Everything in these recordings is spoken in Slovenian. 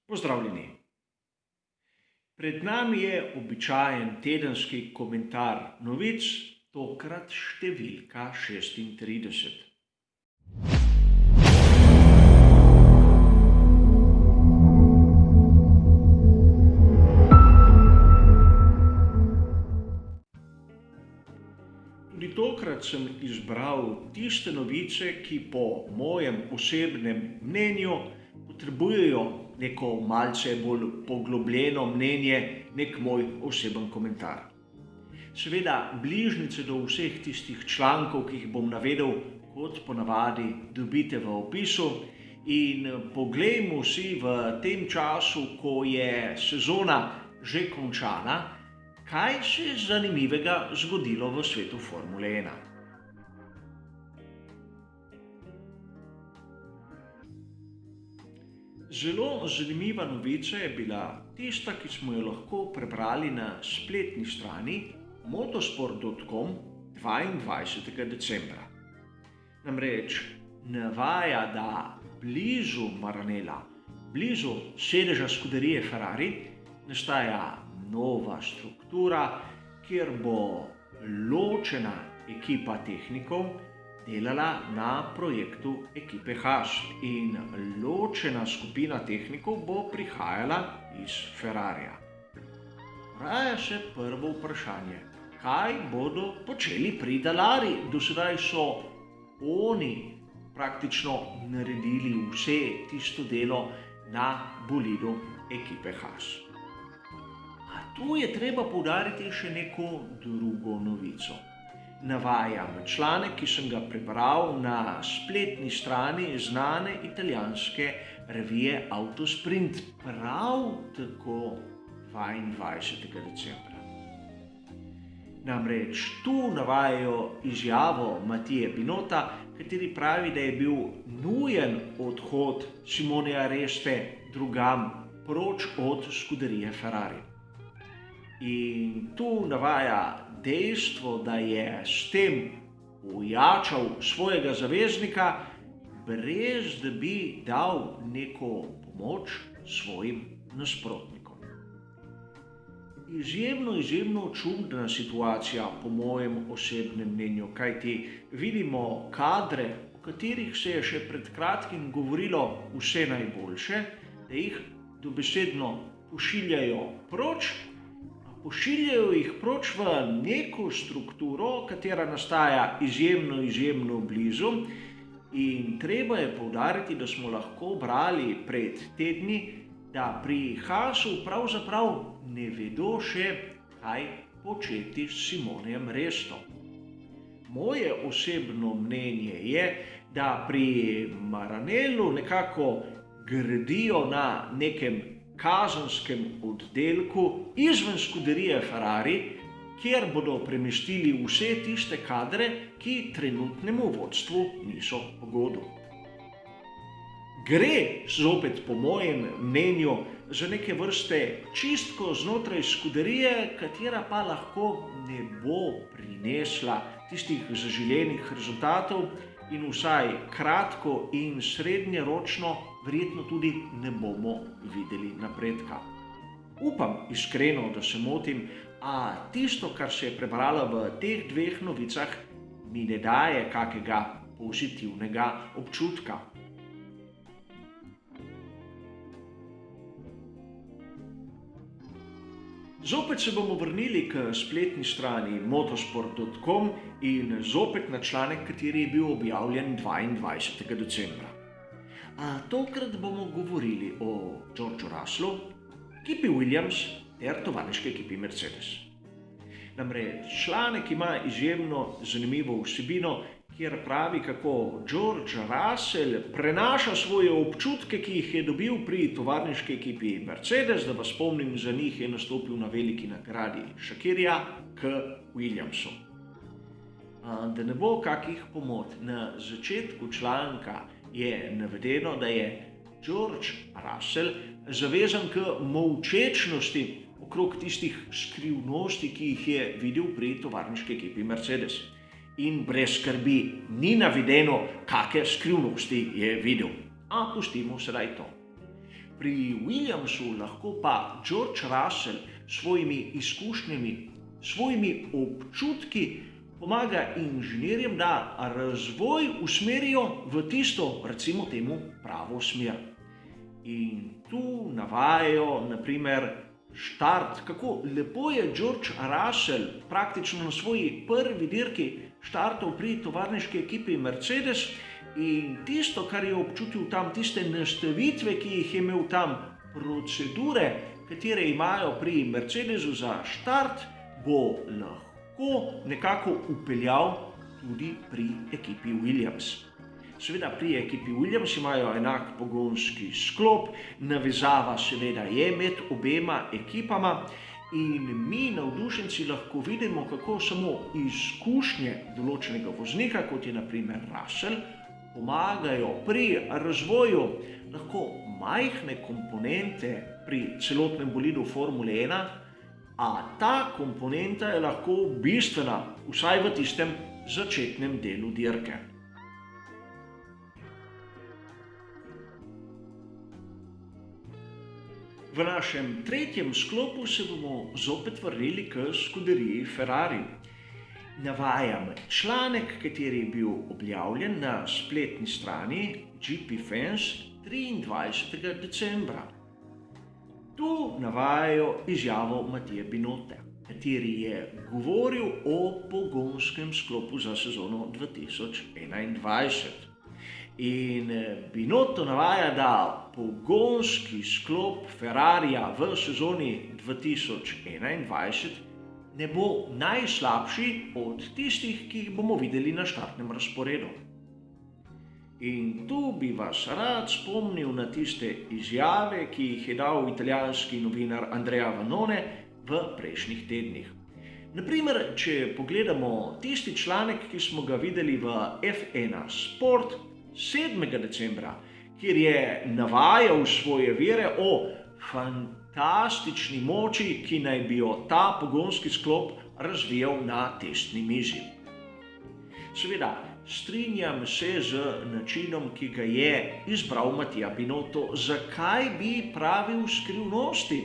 Pozdravljeni. Pred nami je običajen tedenski komentar novic, tokrat številka 36. Tudi tokrat sem izbral tiste novice, ki po mojem osebnem mnenju potrebujejo neko malce bolj poglobljeno mnenje, nek moj oseben komentar. Seveda, bližnjice do vseh tistih člankov, ki jih bom navedel, kot ponavadi dobite v opisu. In poglejmo si v tem času, ko je sezona že končana, kaj se je zanimivega zgodilo v svetu Formule 1. Zelo zanimiva novica je bila tista, ki smo jo lahko prebrali na spletni strani motosport.com 22. decembra. Namreč navaja, da blizu Maranella, blizu sedeža skuderije Ferrari, nastaja nova struktura, kjer bo ločena ekipa tehnikov delala na projektu ekipe Haas in ločena skupina tehnikov bo prihajala iz Ferrarija. Raja se prvo vprašanje, kaj bodo počeli pri Dalari? Do sedaj so oni praktično naredili vse tisto delo na bolidu ekipe Haas. A tu je treba poudariti še neko drugo novico. Navajam članek, ki sem ga prebral na spletni strani znane italijanske revije Autosprint, prav tako 22. decembra. Namreč tu navajajo izjavo Matije Binota, kateri pravi, da je bil nujen odhod Simone Areste drugam proč od skuderije Ferrari. In tu navaja dejstvo, da je s tem ojačal svojega zaveznika, brez da bi dal neko pomoč svojim nasprotnikom. Izjemno čudna situacija po mojem osebnem mnenju, kajti vidimo kadre, o katerih se je še pred kratkim govorilo vse najboljše, da jih dobesedno pošiljajo proč, pošiljajo jih proč v neko strukturo, katera nastaja izjemno blizu. In treba je poudariti, da smo lahko brali pred tedni, da pri Haasu pravzaprav ne vedo še, kaj početi s Simonejem Restom. Moje osebno mnenje je, da pri Maranellu nekako gradijo na nekem kazenskem oddelku izven skuderije Ferrari, kjer bodo premestili vse tiste kadre, ki trenutnemu vodstvu niso po godu. Gre zopet po mojem mnenju za neke vrste čistko znotraj skuderije, katera pa lahko ne bo prinesla tistih zaželenih rezultatov in vsaj kratko in srednjeročno verjetno tudi ne bomo videli napredka. Upam iskreno, da se motim, a tisto, kar se je prebrala v teh dveh novicah, mi ne daje kakega pozitivnega občutka. Zopet se bomo vrnili k spletni strani motosport.com in zopet na članek, kateri je bil objavljen 22. decembra. A tokrat bomo govorili o Georgeu Russellu, ekipi Williams ter tovarniški ekipi Mercedes. Namreč članek ima izjemno zanimivo vsebino, kjer pravi, kako George Russell prenaša svoje občutke, ki jih je dobil pri tovarniški ekipi Mercedes, da vas spomnim, za njih je nastopil na veliki nagradi Shakirija, k Williamsu. Da ne bo kakih pomot, na začetku članka je navedeno, da je George Russell zavezan k molčečnosti okrog tistih skrivnosti, ki jih je videl pri tovarniški ekipi Mercedes. In brez skrbi ni navedeno, kakšne skrivnosti je videl. A pustimo sedaj to. Pri Williamsu lahko pa George Russell s svojimi izkušnjami, svojimi občutki pomaga inženirjem, da razvoj usmerijo v tisto, recimo temu, pravo smer. In tu navajajo, naprimer, štart, kako lepo je George Russell praktično na svoji prvi dirki štartal pri tovarniški ekipi Mercedes in tisto, kar je občutil tam, tiste nastavitve, ki jih je imel tam, procedure, katere imajo pri Mercedesu za štart, bo lahko nekako upeljal tudi pri ekipi Williams. Seveda pri ekipi Williams imajo enak pogonski sklop, navezava seveda je med obema ekipama in mi navdušenci lahko vidimo, kako samo izkušnje določenega voznika, kot je naprimer Russell, pomagajo pri razvoju lahko majhne komponente pri celotnem bolidu Formule 1, a ta komponenta je lahko bistvena, vsaj v tistem začetnem delu dirke. V našem tretjem sklopu se bomo zopet vrnili k skuderiji Ferrari. Navajam članek, kateri je bil objavljen na spletni strani GP Fans 23. decembra. Tu navajajo izjavo Matije Binotte, kateri je govoril o pogonskem sklopu za sezono 2021. In Binotto navaja, da pogonski sklop Ferrarija v sezoni 2021 ne bo najslabši od tistih, ki jih bomo videli na štartnem razporedu. In tu bi vas rad spomnil na tiste izjave, ki jih je dal italijanski novinar Andrea Vannone v prejšnjih tednih. Naprimer, če pogledamo tisti članek, ki smo ga videli v F1 Sport 7. decembra, kjer je navajal svoje vire o fantastični moči, ki naj bi jo ta pogonski sklop razvijal na testni mizi. Seveda, strinjam se z načinom, ki ga je izbral Matija Binotto, zakaj bi pravil skrivnosti.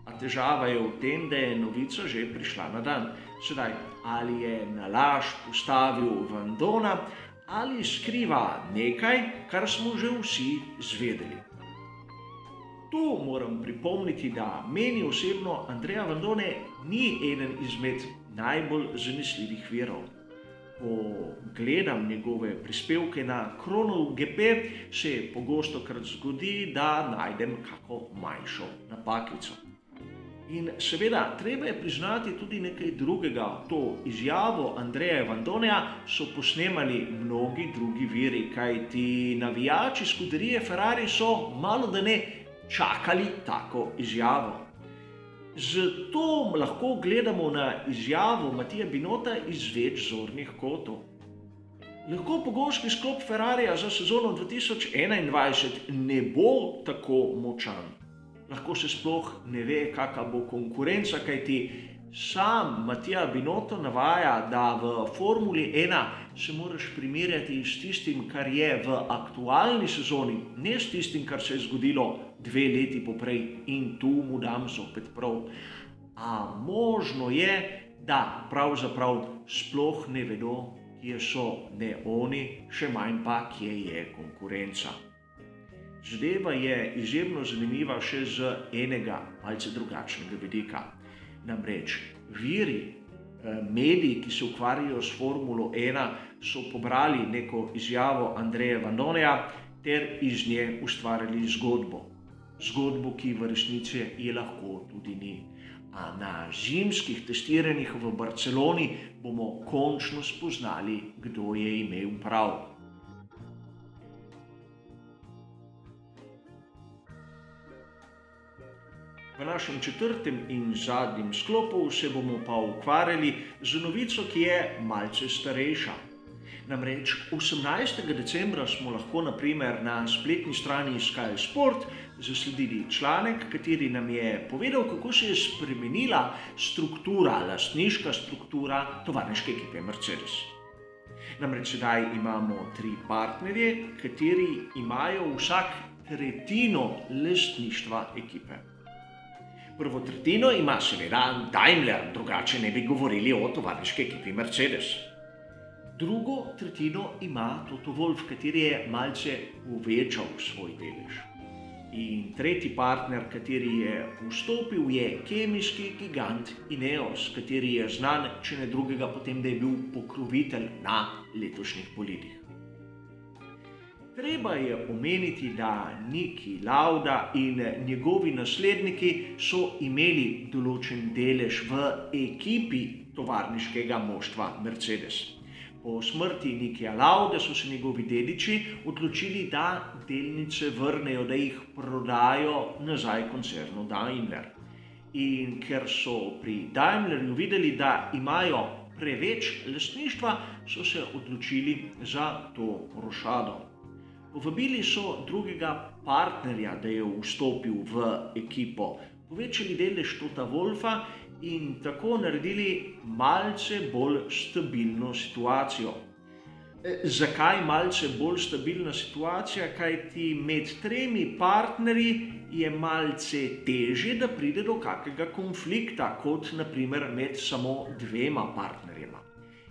A težava je v tem, da je novica že prišla na dan. Sedaj, ali je na laž postavil Vandoorna, ali skriva nekaj, kar smo že vsi zvedeli. Tu moram pripomniti, da meni osebno Andrea Vandoorne ni eden izmed najbolj zanesljivih virov. Ko gledam njegove prispevke na Chrono GP, se pogostokrat zgodi, da najdem kako manjšo napakico. In seveda, treba je priznati tudi nekaj drugega. To izjavo Andreja Vandoornea so posnemali mnogi drugi viri, kajti navijači skuderije Ferrari so malodane čakali tako izjavo. Zato lahko gledamo na izjavo Matija Binotta iz več zornih kotov. Lahko pogonski sklop Ferrarija za sezono 2021 ne bo tako močan. Lahko se sploh ne ve, kakšna bo konkurenca, kajti sam Matija Binotto navaja, da v Formuli 1 se moraš primerjati s tistim, kar je v aktualni sezoni, ne s tistim, kar se je zgodilo 2 leti poprej, in tu mu dam zopet prav. A možno je, da pravzaprav sploh ne vedo, kje so ne oni, še manj pa, kje je konkurenca. Zadeva je izjemno zanimiva še z enega malce drugačnega vidika. Namreč viri, mediji, ki se ukvarjajo s Formulo 1, so pobrali neko izjavo Andreja Vandoornea ter iz nje ustvarili zgodbo. Zgodbo, ki v resnici je lahko tudi ni. A na zimskih testiranjih v Barceloni bomo končno spoznali, kdo je imel prav. V našem četrtem in zadnjem sklopu se bomo pa ukvarjali z novico, ki je malce starejša. Namreč 18. decembra smo lahko naprimer na spletni strani Sky Sport zasledili članek, kateri nam je povedal, kako se je spremenila lastniška struktura tovarniške ekipe Mercedes. Namreč sedaj imamo 3 partnerje, kateri imajo vsak tretjino lastništva ekipe. Prvo tretjino ima seveda Daimler, drugače ne bi govorili o tovarniški ekipi Mercedes. Drugo tretjino ima Toto Wolff, kateri je malce povečal svoj delež. In tretji partner, kateri je vstopil, je kemijski gigant Ineos, kateri je znan, če ne drugega, potem, da je bil pokrovitelj na letošnjih bolidih. Treba je omeniti, da Niki Lauda in njegovi nasledniki so imeli določen delež v ekipi tovarniškega moštva Mercedes. Po smrti Nikija Laude so se njegovi dediči odločili, da delnice vrnejo, da jih prodajo nazaj koncernu Daimler. In ker so pri Daimlerju videli, da imajo preveč lastništva, so se odločili za to rošado. Povabili so drugega partnerja, da je vstopil v ekipo, povečali delež Tota Wolffa in tako naredili malce bolj stabilno situacijo. Zakaj malce bolj stabilna situacija? Kajti med tremi partnerji je malce težje, da pride do kakega konflikta, kot naprimer med samo dvema partnerjema.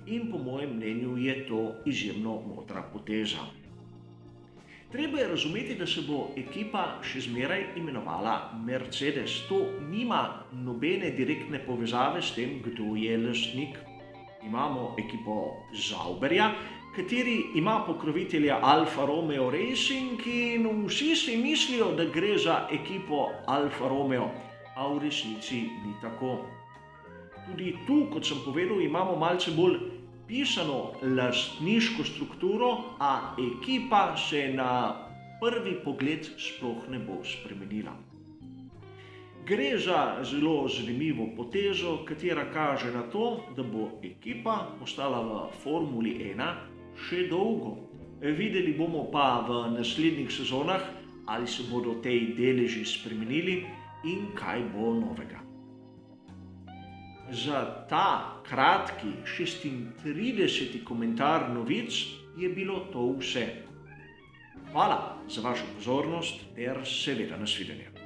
In po mojem mnenju je to izjemno modra poteza. Treba je razumeti, da se bo ekipa še zmeraj imenovala Mercedes. To nima nobene direktne povezave s tem, kdo je lastnik. Imamo ekipo Sauberja, kateri ima pokrovitelja Alfa Romeo Racing in vsi si mislijo, da gre za ekipo Alfa Romeo, a v resnici ni tako. Tudi tu, kot sem povedal, imamo malce bolj pisano lastniško strukturo, a ekipa se na prvi pogled sploh ne bo spremenila. Gre za zelo zanimivo potezo, katera kaže na to, da bo ekipa ostala v Formuli 1 še dolgo. Videli bomo pa v naslednjih sezonah, ali se bodo tej deleži spremenili in kaj bo novega. Za ta kratki 36. komentar novic je bilo to vse. Hvala za vašo pozornost ter seveda nasvidenje.